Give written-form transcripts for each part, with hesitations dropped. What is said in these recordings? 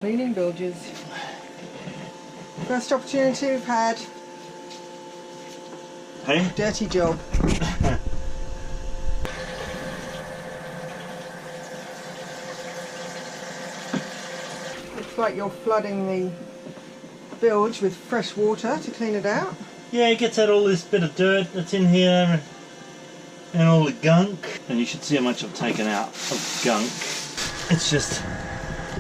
Cleaning bilges. First opportunity we've had. Hey? Dirty job. Looks like you're flooding the bilge with fresh water to clean it out. Yeah, it gets out all this bit of dirt that's in here and all the gunk. And you should see how much I've taken out of gunk. It's just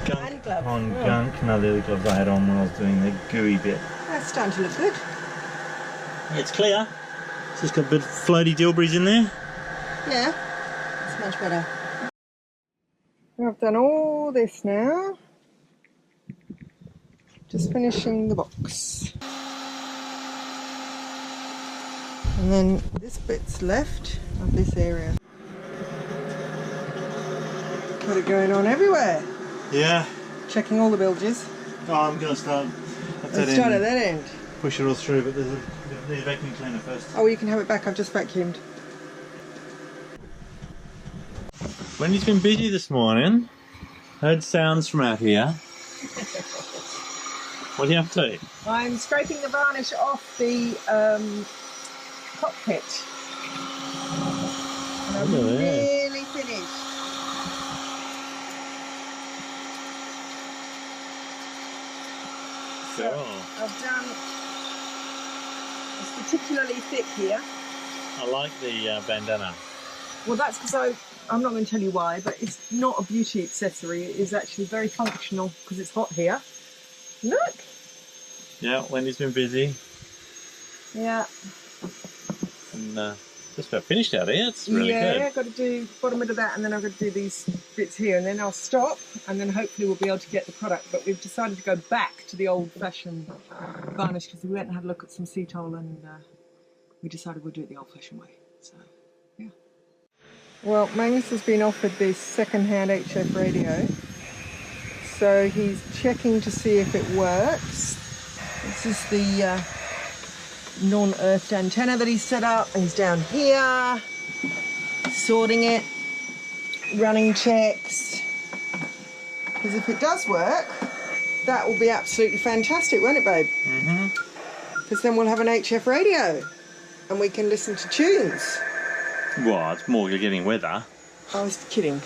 gunk on gunk. No, the other gloves I had on when I was doing the gooey bit. That's starting to look good. Yeah, it's clear. It's just got a bit of floaty dilberries in there. Yeah, it's much better. I've done all this now. Just finishing the box. And then this bit's left of this area. Got it going on everywhere. Yeah. Checking all the bilges. Oh, I'm going to start at that Let's start at that end. Push it all through, but there's the vacuum cleaner first. Oh, you can have it back. I've just vacuumed. Wendy's been busy this morning. Heard sounds from out here. What are you up to? I'm scraping the varnish off the cockpit. And I'm nearly finished. So I've done, it's particularly thick here. I like the bandana. Well, that's because I'm not going to tell you why, but it's not a beauty accessory. It is actually very functional because it's hot here. Look! Yeah, Wendy's been busy. Yeah. And just about finished out here. It's really good. Yeah, I've got to do bottom bit of that, and then I've got to do these bits here, and then I'll stop, and then hopefully we'll be able to get the product. But we've decided to go back to the old-fashioned varnish because we went and had a look at some cetol, and we decided we'll do it the old-fashioned way. So, yeah. Well, Magnus has been offered this second-hand HF radio, so he's checking to see if it works. This is the non-earthed antenna that he's set up, and he's down here sorting it, running checks, because if it does work, that will be absolutely fantastic, won't it, babe? Because then we'll have an HF radio and we can listen to tunes. Well, it's more you're getting weather. I was kidding.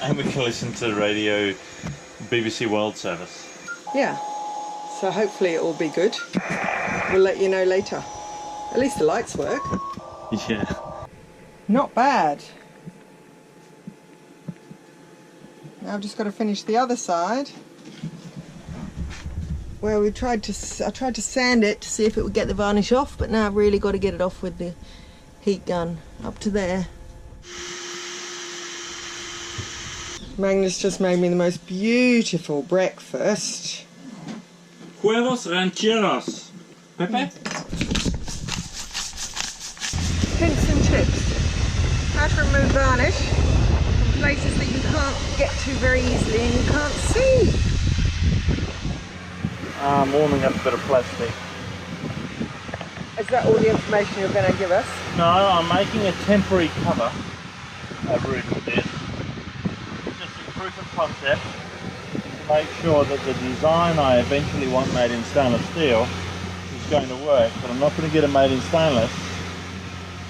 And we can listen to radio BBC World Service. Yeah, so hopefully it will be good. We'll let you know later. At least the lights work. Yeah. Not bad. Now I've just got to finish the other side, where I tried to sand it to see if it would get the varnish off, but now I've really got to get it off with the heat gun up to there. Magnus just made me the most beautiful breakfast. Huevos rancheros. Pepe? Hints and tips. How to remove varnish from places that you can't get to very easily and you can't see. I'm warming up a bit of plastic. Is that all the information you're going to give us? No, I'm making a temporary cover over it with this. Just a proof of concept to make sure that the design I eventually want made in stainless steel is going to work, but I'm not going to get it made in stainless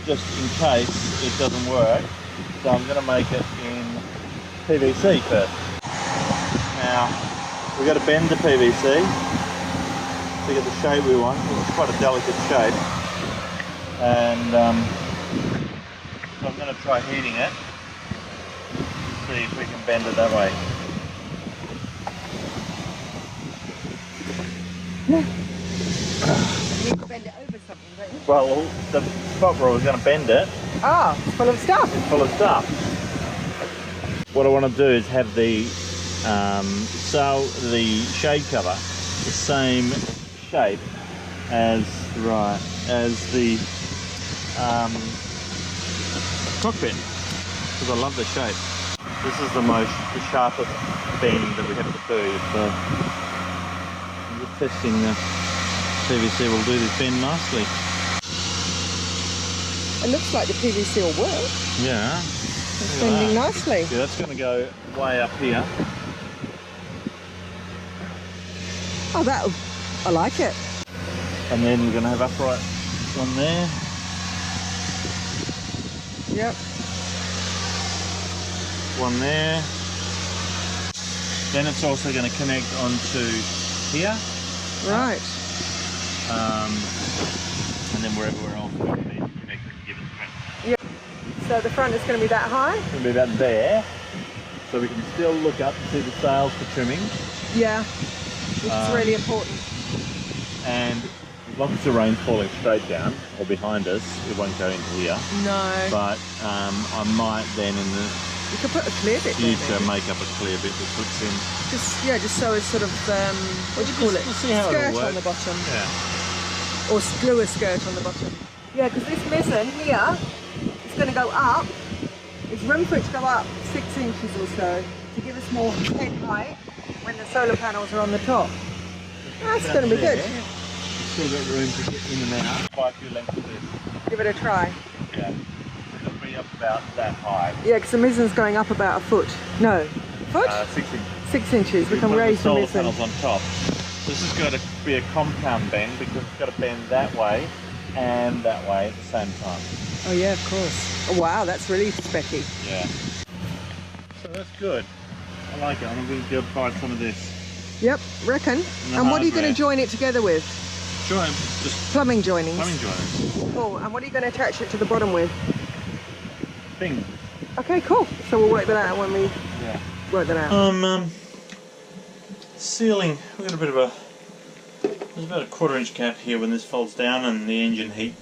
just in case it doesn't work. So I'm going to make it in PVC first. Now, we've got to bend the PVC to get the shape we want. It's quite a delicate shape. And so I'm going to try heating it, see if we can bend it that way. You need to bend it over something, don't you? Well, the spot where I was going to bend it, Ah, it's full of stuff. it's full of stuff. What I want to do is have the the shade cover the same shape as the cockpit, because I love the shape. This is the sharpest bend that we have to do. So we're testing the PVC will do this bend nicely. It looks like the PVC will work. Yeah. It's bending nicely. Yeah, that's going to go way up here. Oh, I like it. And then we're going to have upright one there. Yep. One there. Then it's also going to connect onto here. Right. And then wherever else we need to connect, we can give it a connect. Yep. So the front is going to be that high? It's going to be about there. So we can still look up and see the sails for trimming. Yeah. Which is really important. And as long as the rain's falling straight down or behind us, it won't go into here. No. But I might then in the you could put a clear bit there. future make up a clear bit that puts in. Just so it's sort of what do you call it? See how skirt it'll work. On the bottom. Yeah. Or glue a skirt on the bottom. Yeah, because this mizzen here is going to go up. There's room for it to go up 6 inches or so to give us more head height when the solar panels are on the top. That's going to be good. Still got room to get in and out. Quite a few lengths of this. Give it a try. Yeah. It'll be up about that high. Yeah, because the mizzen's going up about a foot. No, foot? 6 inches. 6 inches. We can raise the solar mizzen. panels on top. This has got to be a compound bend because it's got to bend that way and that way at the same time. Oh yeah, of course. Oh wow, that's really specky. Yeah. So that's good. I like it. I'm going to buy some of this. Yep, reckon. And what are you going to join it together with? Join, just plumbing joinings. Plumbing joinings. Cool. And what are you going to attach it to the bottom with? Thing. Okay, cool. So we'll work that out when we work that out. Sealing. We've got a bit of a. There's about a 1/4 inch gap here when this folds down and the engine heat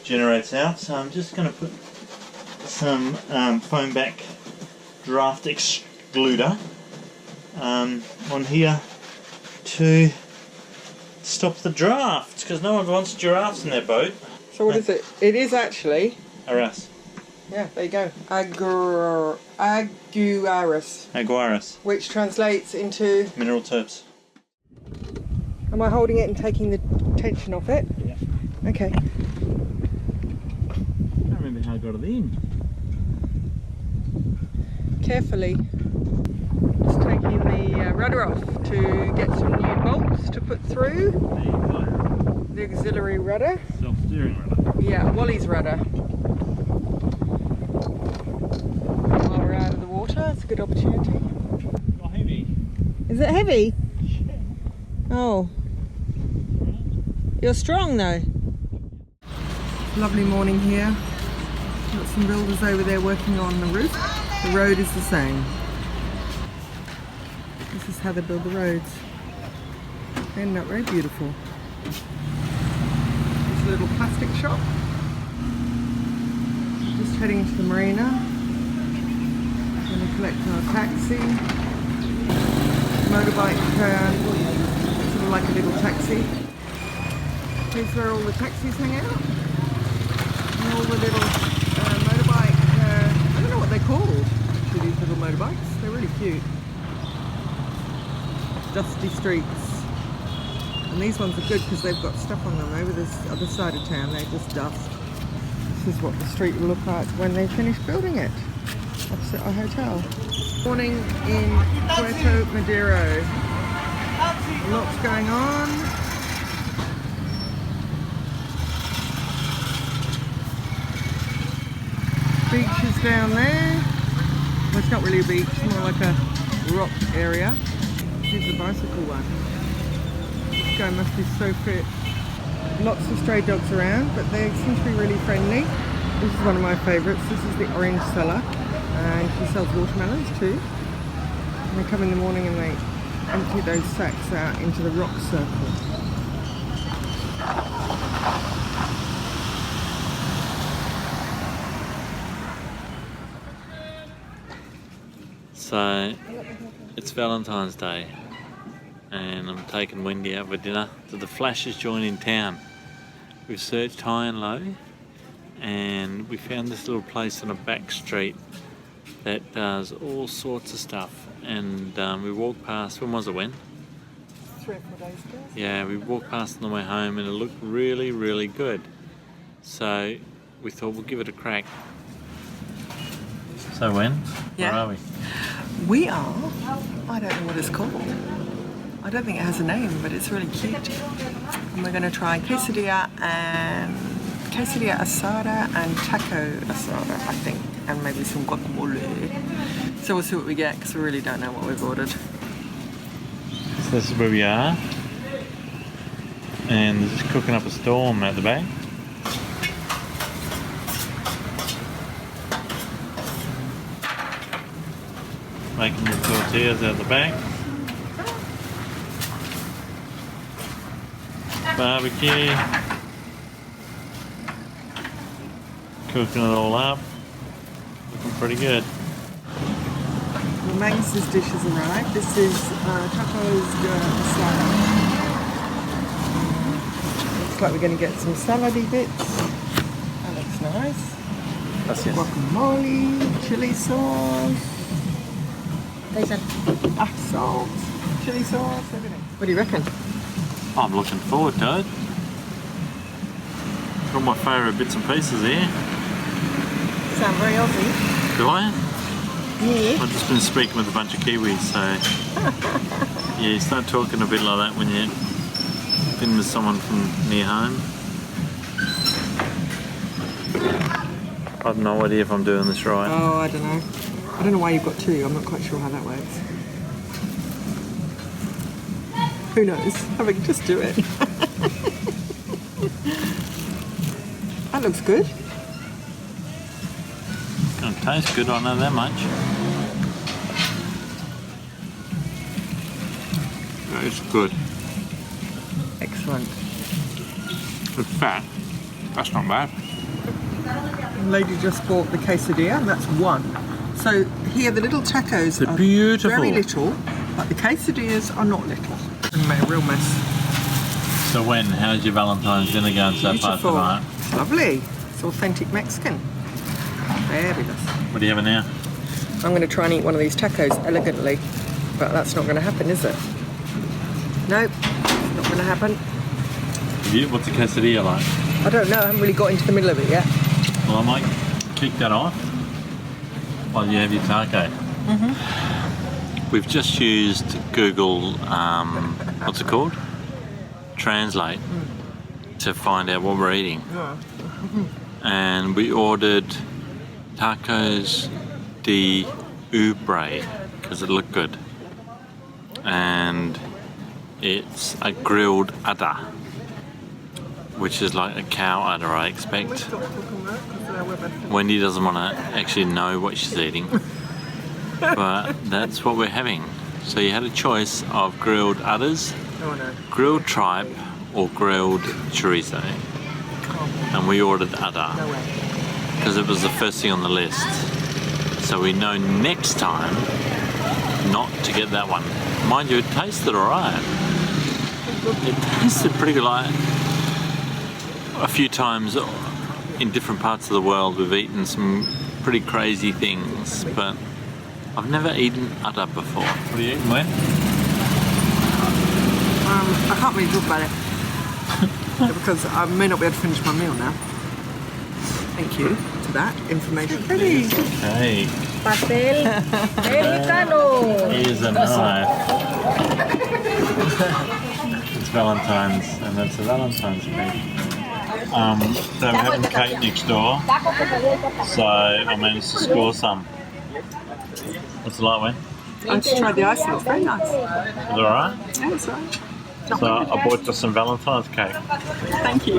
generates out. So I'm just going to put some foam back draft excluder on here to stop the drafts because no one wants giraffes in their boat. So what is it? It is actually Aras. Yeah, there you go. Aguaris. Aguaris. Which translates into mineral terps. Am I holding it and taking the tension off it? Yeah. Okay. I don't remember how I got it in. Carefully. Just taking the rudder off to get some new bolts to put through. There you go. The auxiliary rudder. Self-steering rudder. Yeah, Wally's rudder. While we're out of the water, it's a good opportunity. Not heavy. Is it heavy? Yeah. Oh. You're strong though. Lovely morning here. Got some builders over there working on the roof. The road is the same. This is how they build the roads. They end up very beautiful. This little plastic shop. Just heading to the marina. Going to collect our taxi. Motorbike, sort of like a little taxi. Here's where all the taxis hang out. And all the little motorbike, I don't know what they're called, actually, these little motorbikes. They're really cute. Dusty streets. And these ones are good because they've got stuff on them. Over this other side of town, they're just dust. This is what the street will look like when they finish building it. Opposite our hotel. Morning in Puerto Madero. Lots going on. Beach is down there. Well, it's not really a beach, it's more like a rock area. Here's the bicycle one. This guy must be so fit. Lots of stray dogs around, but they seem to be really friendly. This is one of my favourites. This is the orange seller, and she sells watermelons too. And they come in the morning and they empty those sacks out into the rock circle. So it's Valentine's Day and I'm taking Wendy out for dinner to the Flashers joint in town. We've searched high and low and we found this little place on a back street that does all sorts of stuff, and we walked past, when was it, when? 3 or 4 days ago. Yeah, we walked past on the way home and it looked really, really good. So we thought we'll give it a crack. So Wen, Yeah. where are we? We are, I don't know what it's called. I don't think it has a name, but it's really cute. And we're going to try quesadilla asada and taco asada, I think, and maybe some guacamole. So we'll see what we get, because we really don't know what we've ordered. So this is where we are, and they're just cooking up a storm at the back. Making the tortillas out the back. Barbecue. Cooking it all up. Looking pretty good. Well, Magnus's dish has arrived. This is tacos de asada. Looks like we're going to get some salady bits. That looks nice. That's it. Guacamole, chili sauce. Salt, chili sauce, everything. What do you reckon? I'm looking forward to it. Got my favourite bits and pieces here. Sound very Aussie. Do I? Yeah. I've just been speaking with a bunch of Kiwis, so yeah, you start talking a bit like that when you're been with someone from near home. I have no idea if I'm doing this right. Oh, I don't know. I don't know why you've got two. I'm not quite sure how that works. Who knows? I mean, just do it. That looks good. It's going to taste good, I know that much. It's good. Excellent. It's fat. That's not bad. The lady just bought the quesadilla, and that's one. So here the little tacos They're are beautiful. very little, but the quesadillas are not little. And made a real mess. So how's your Valentine's dinner going so far Beautiful. tonight? Lovely. It's authentic Mexican. Fabulous. What are you having now? I'm going to try and eat one of these tacos elegantly, but that's not going to happen, is it? Nope, not going to happen. What's a quesadilla like? I don't know, I haven't really got into the middle of it yet. Well, I might kick that off while you have your taco. We've just used Google, what's it called? Translate to find out what we're eating. And we ordered tacos de ubre because it looked good. And it's a grilled udder, which is like a cow udder, I expect. Wendy doesn't want to actually know what she's eating, but that's what we're having. So you had a choice of grilled udders, grilled tripe, or grilled chorizo, and we ordered udder because it was the first thing on the list. So we know next time not to get that one. Mind you, it tasted alright. It tasted pretty good. Like a few times in different parts of the world we've eaten some pretty crazy things, but I've never eaten udder before. What are you eating, Wen? I can't really talk about it because I may not be able to finish my meal now. Thank you for that information. Hey. Cake. Pastel mexicano. Here's a knife. It's Valentine's, and that's a Valentine's cake. So we're having cake next door, so I managed to score some. What's it like, Wen? I just tried the icing, it's very nice. Is it alright? Yeah, it's alright. So I bought you some Valentine's cake. Thank you.